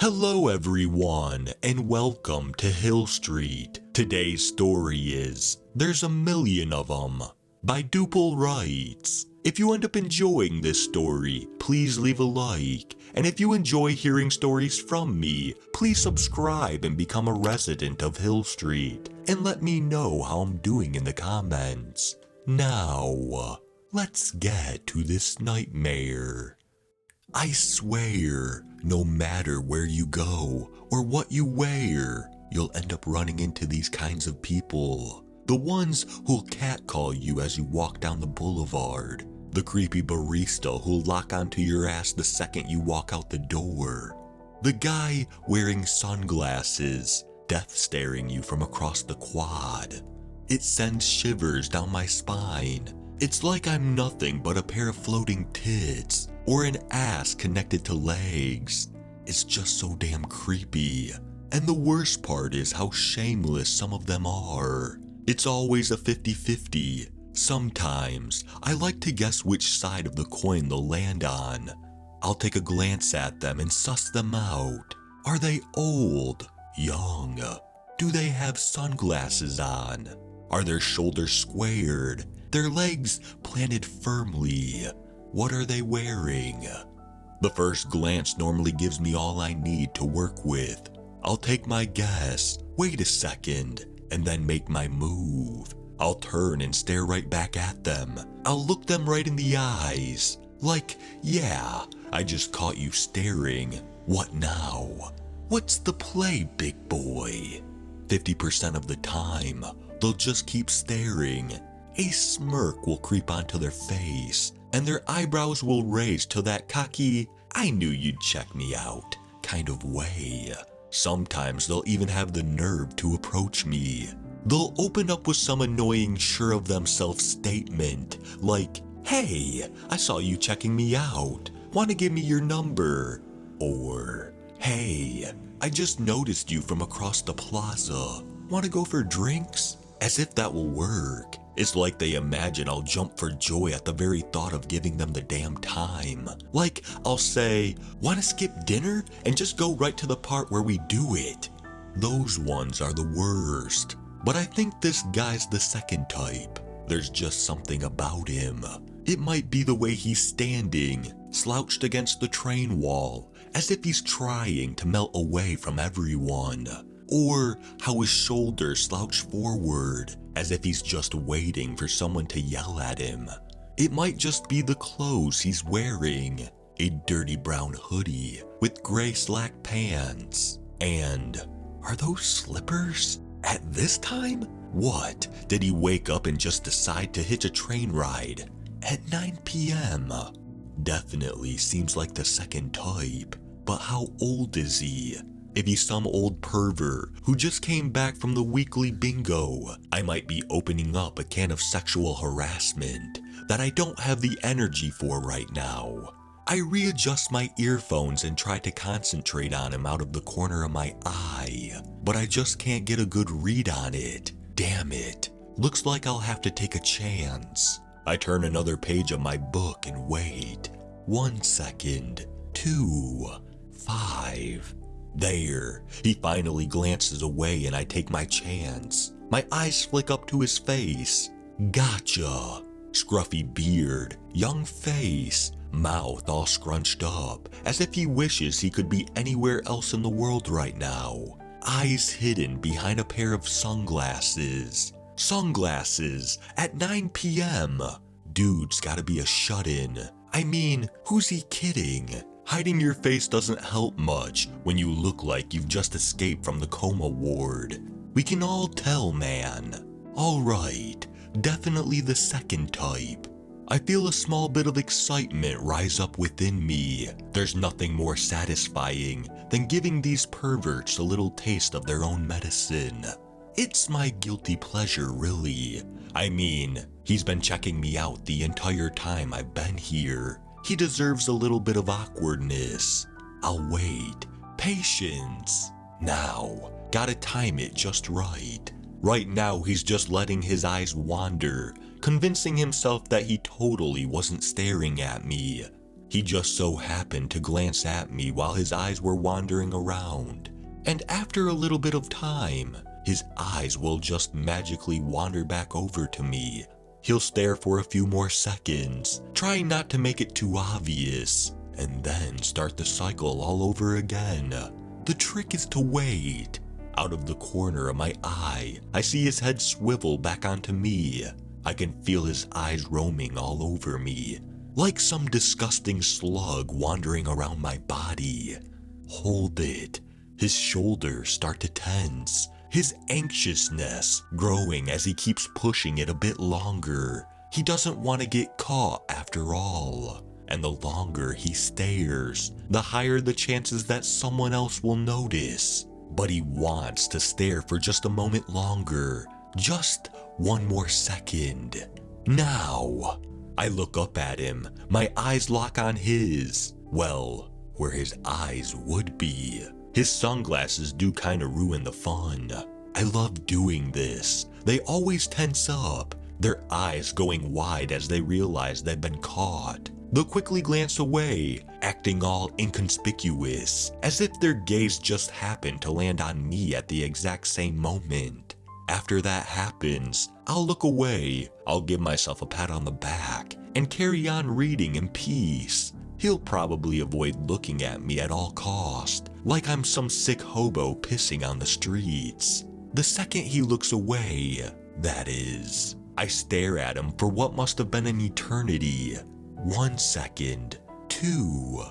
Hello everyone, and welcome to Hill Street. Today's story is There's a Million of 'Em by Duple Writes. If you end up enjoying this story, please leave a like. And if you enjoy hearing stories from me, please subscribe and become a resident of Hill Street. And let me know how I'm doing in the comments. Now, let's get to this nightmare. I swear, no matter where you go or what you wear, you'll end up running into these kinds of people. The ones who'll catcall you as you walk down the boulevard. The creepy barista who'll lock onto your ass the second you walk out the door. The guy wearing sunglasses, death staring you from across the quad. It sends shivers down my spine. It's like I'm nothing but a pair of floating tits or an ass connected to legs. It's just so damn creepy. And the worst part is how shameless some of them are. It's always a 50-50. Sometimes I like to guess which side of the coin they'll land on. I'll take a glance at them and suss them out. Are they old? Young? Do they have sunglasses on? Are their shoulders squared? Their legs planted firmly? What are they wearing? The first glance normally gives me all I need to work with. I'll take my guess, wait a second, and then make my move. I'll turn and stare right back at them. I'll look them right in the eyes. Like, yeah, I just caught you staring. What now? What's the play, big boy? 50% of the time, they'll just keep staring. A smirk will creep onto their face, and their eyebrows will raise to that cocky, I knew you'd check me out kind of way. Sometimes they'll even have the nerve to approach me. They'll open up with some annoying sure of themselves statement, like, hey, I saw you checking me out. Want to give me your number? Or, hey, I just noticed you from across the plaza. Want to go for drinks? As if that will work. It's like they imagine I'll jump for joy at the very thought of giving them the damn time. Like, I'll say, wanna skip dinner? And just go right to the part where we do it. Those ones are the worst. But I think this guy's the second type. There's just something about him. It might be the way he's standing, slouched against the train wall, as if he's trying to melt away from everyone. Or how his shoulders slouch forward, as if he's just waiting for someone to yell at him. It might just be the clothes he's wearing. A dirty brown hoodie with gray slack pants. And are those slippers? At this time? What? Did he wake up and just decide to hitch a train ride? At 9 p.m. Definitely seems like the second type. But how old is he? If he's some old pervert who just came back from the weekly bingo, I might be opening up a can of sexual harassment that I don't have the energy for right now. I readjust my earphones and try to concentrate on him out of the corner of my eye, but I just can't get a good read on it. Damn it. Looks like I'll have to take a chance. I turn another page of my book and wait. 1 second, 2, 5. There, he finally glances away and I take my chance. My eyes flick up to his face. Gotcha. Scruffy beard, young face, mouth all scrunched up, as if he wishes he could be anywhere else in the world right now. Eyes hidden behind a pair of sunglasses. Sunglasses at 9 p.m. Dude's gotta be a shut-in. I mean, who's he kidding? Hiding your face doesn't help much when you look like you've just escaped from the coma ward. We can all tell, man. Alright, definitely the second type. I feel a small bit of excitement rise up within me. There's nothing more satisfying than giving these perverts a little taste of their own medicine. It's my guilty pleasure, really. I mean, he's been checking me out the entire time I've been here. He deserves a little bit of awkwardness. I'll wait. Patience. Now, gotta time it just right. Right now, he's just letting his eyes wander, convincing himself that he totally wasn't staring at me. He just so happened to glance at me while his eyes were wandering around. And after a little bit of time, his eyes will just magically wander back over to me. He'll stare for a few more seconds, trying not to make it too obvious, and then start the cycle all over again. The trick is to wait. Out of the corner of my eye, I see his head swivel back onto me. I can feel his eyes roaming all over me, like some disgusting slug wandering around my body. Hold it. His shoulders start to tense, his anxiousness growing as he keeps pushing it a bit longer. He doesn't want to get caught after all. And the longer he stares, the higher the chances that someone else will notice. But he wants to stare for just a moment longer, just one more second. Now, I look up at him, my eyes lock on his. Well, where his eyes would be. His sunglasses do kinda ruin the fun. I love doing this. They always tense up, their eyes going wide as they realize they've been caught. They'll quickly glance away, acting all inconspicuous, as if their gaze just happened to land on me at the exact same moment. After that happens, I'll look away, I'll give myself a pat on the back, and carry on reading in peace. He'll probably avoid looking at me at all cost, like I'm some sick hobo pissing on the streets. The second he looks away, that is, I stare at him for what must have been an eternity. 1 second, 2,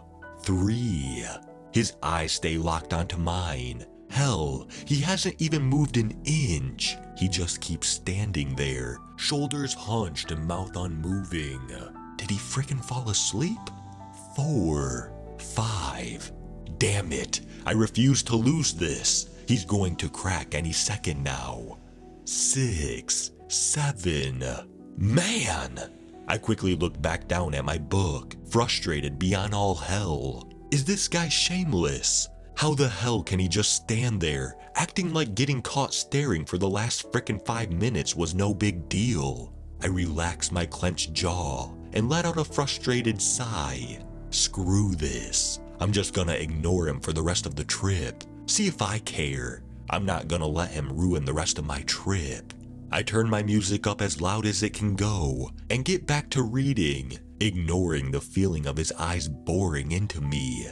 3. His eyes stay locked onto mine. Hell, he hasn't even moved an inch. He just keeps standing there, shoulders hunched and mouth unmoving. Did he frickin' fall asleep? 4, 5. Damn it, I refuse to lose this. He's going to crack any second now. 6, 7. Man! I quickly look back down at my book, frustrated beyond all hell. Is this guy shameless? How the hell can he just stand there, acting like getting caught staring for the last frickin' 5 minutes was no big deal? I relax my clenched jaw and let out a frustrated sigh. Screw this. I'm just gonna ignore him for the rest of the trip. See if I care. I'm not gonna let him ruin the rest of my trip. I turn my music up as loud as it can go and get back to reading, ignoring the feeling of his eyes boring into me.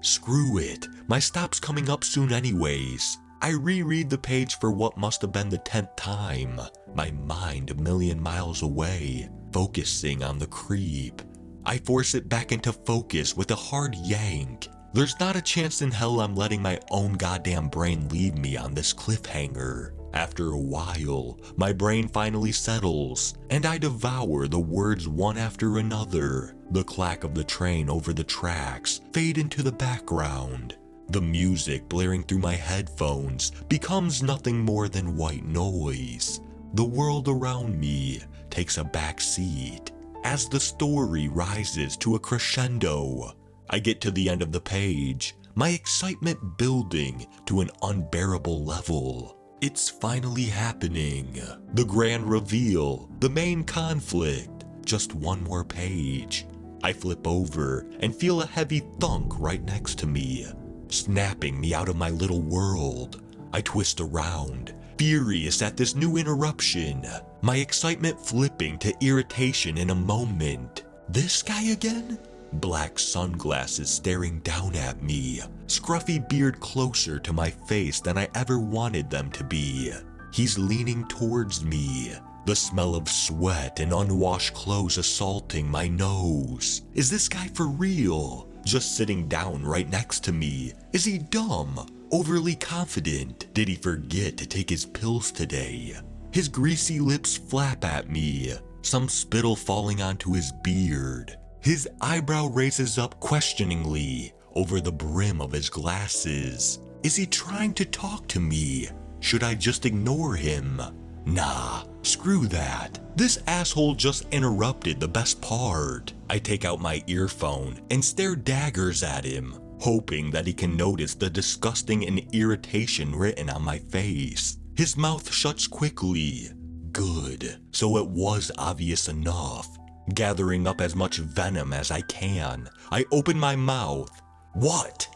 Screw it, my stop's coming up soon anyways. I reread the page for what must have been the 10th time, my mind a million miles away, focusing on the creep. I force it back into focus with a hard yank. There's not a chance in hell I'm letting my own goddamn brain leave me on this cliffhanger. After a while, my brain finally settles, and I devour the words one after another. The clack of the train over the tracks fade into the background. The music blaring through my headphones becomes nothing more than white noise. The world around me takes a back seat as the story rises to a crescendo. I get to the end of the page, my excitement building to an unbearable level. It's finally happening. The grand reveal, the main conflict, just one more page. I flip over and feel a heavy thunk right next to me, snapping me out of my little world. I twist around, furious at this new interruption, my excitement flipping to irritation in a moment. This guy again? Black sunglasses staring down at me, scruffy beard closer to my face than I ever wanted them to be. He's leaning towards me, the smell of sweat and unwashed clothes assaulting my nose. Is this guy for real? Just sitting down right next to me. Is he dumb? Overly confident? Did he forget to take his pills today? His greasy lips flap at me, some spittle falling onto his beard. His eyebrow raises up questioningly over the brim of his glasses. Is he trying to talk to me? Should I just ignore him? Nah, screw that. This asshole just interrupted the best part. I take out my earphone and stare daggers at him, hoping that he can notice the disgusting and irritation written on my face. His mouth shuts quickly. Good, so it was obvious enough. Gathering up as much venom as I can, I open my mouth. "What?"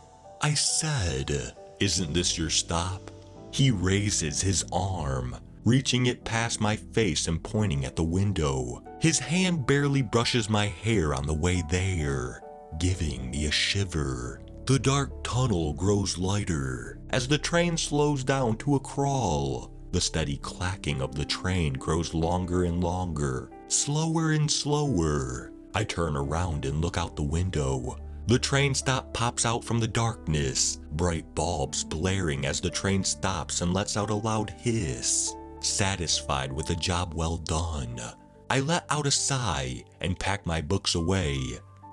I said. "Isn't this your stop?" He raises his arm, reaching it past my face and pointing at the window. His hand barely brushes my hair on the way there, giving me a shiver. The dark tunnel grows lighter as the train slows down to a crawl. The steady clacking of the train grows longer and longer, slower and slower. I turn around and look out the window. The train stop pops out from the darkness, bright bulbs blaring as the train stops and lets out a loud hiss. Satisfied with a job well done, I let out a sigh and pack my books away.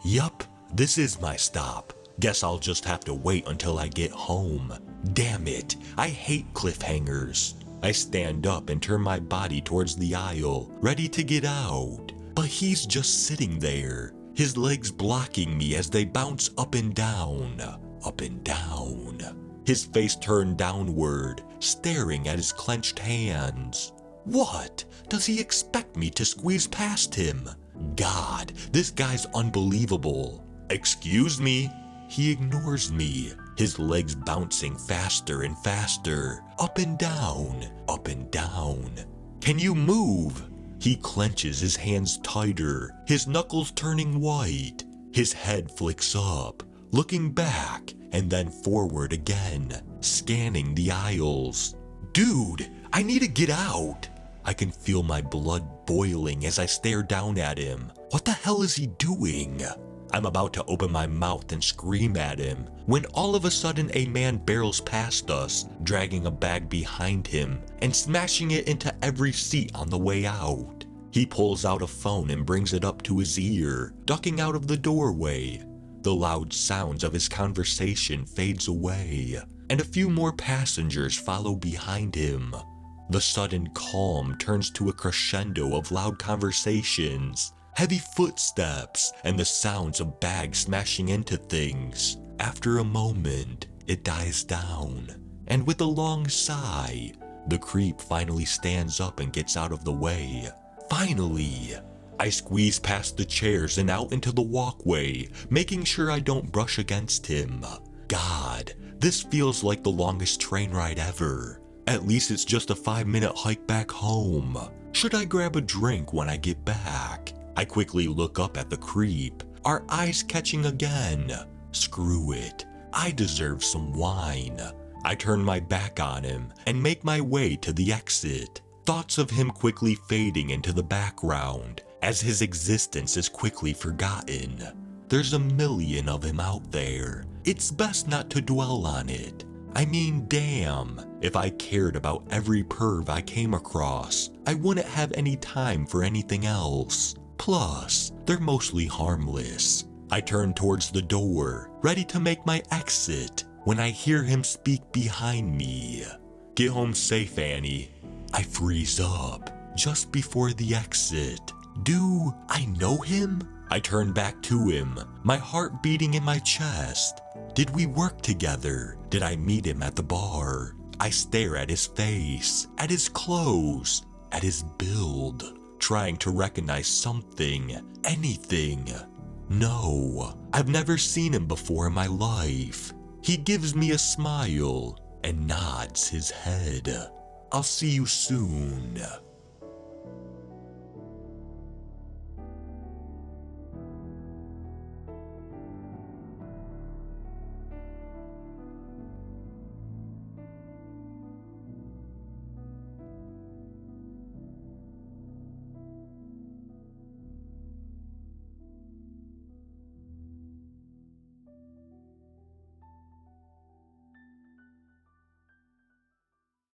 Yup, this is my stop. Guess I'll just have to wait until I get home. Damn it, I hate cliffhangers. I stand up and turn my body towards the aisle, ready to get out. But he's just sitting there, his legs blocking me as they bounce up and down, up and down. His face turned downward, staring at his clenched hands. What? Does he expect me to squeeze past him? God, this guy's unbelievable. "Excuse me?" He ignores me, his legs bouncing faster and faster, up and down, up and down. "Can you move?" He clenches his hands tighter, his knuckles turning white. His head flicks up, looking back and then forward again, scanning the aisles. "Dude, I need to get out." I can feel my blood boiling as I stare down at him. What the hell is he doing? I'm about to open my mouth and scream at him when all of a sudden a man barrels past us, dragging a bag behind him and smashing it into every seat on the way out. He pulls out a phone and brings it up to his ear, ducking out of the doorway. The loud sounds of his conversation fades away, and a few more passengers follow behind him. The sudden calm turns to a crescendo of loud conversations, heavy footsteps, and the sounds of bags smashing into things. After a moment, it dies down, and with a long sigh, the creep finally stands up and gets out of the way. Finally! I squeeze past the chairs and out into the walkway, making sure I don't brush against him. God, this feels like the longest train ride ever. At least it's just a 5-minute hike back home. Should I grab a drink when I get back? I quickly look up at the creep, our eyes catching again. Screw it, I deserve some wine. I turn my back on him and make my way to the exit. Thoughts of him quickly fading into the background as his existence is quickly forgotten. There's a million of him out there. It's best not to dwell on it. I mean, damn, if I cared about every perv I came across, I wouldn't have any time for anything else. Plus, they're mostly harmless. I turn towards the door, ready to make my exit, when I hear him speak behind me. "Get home safe, Annie." I freeze up just before the exit. Do I know him? I turn back to him, my heart beating in my chest. Did we work together? Did I meet him at the bar? I stare at his face, at his clothes, at his build, trying to recognize something, anything. No, I've never seen him before in my life. He gives me a smile and nods his head. I'll see you soon.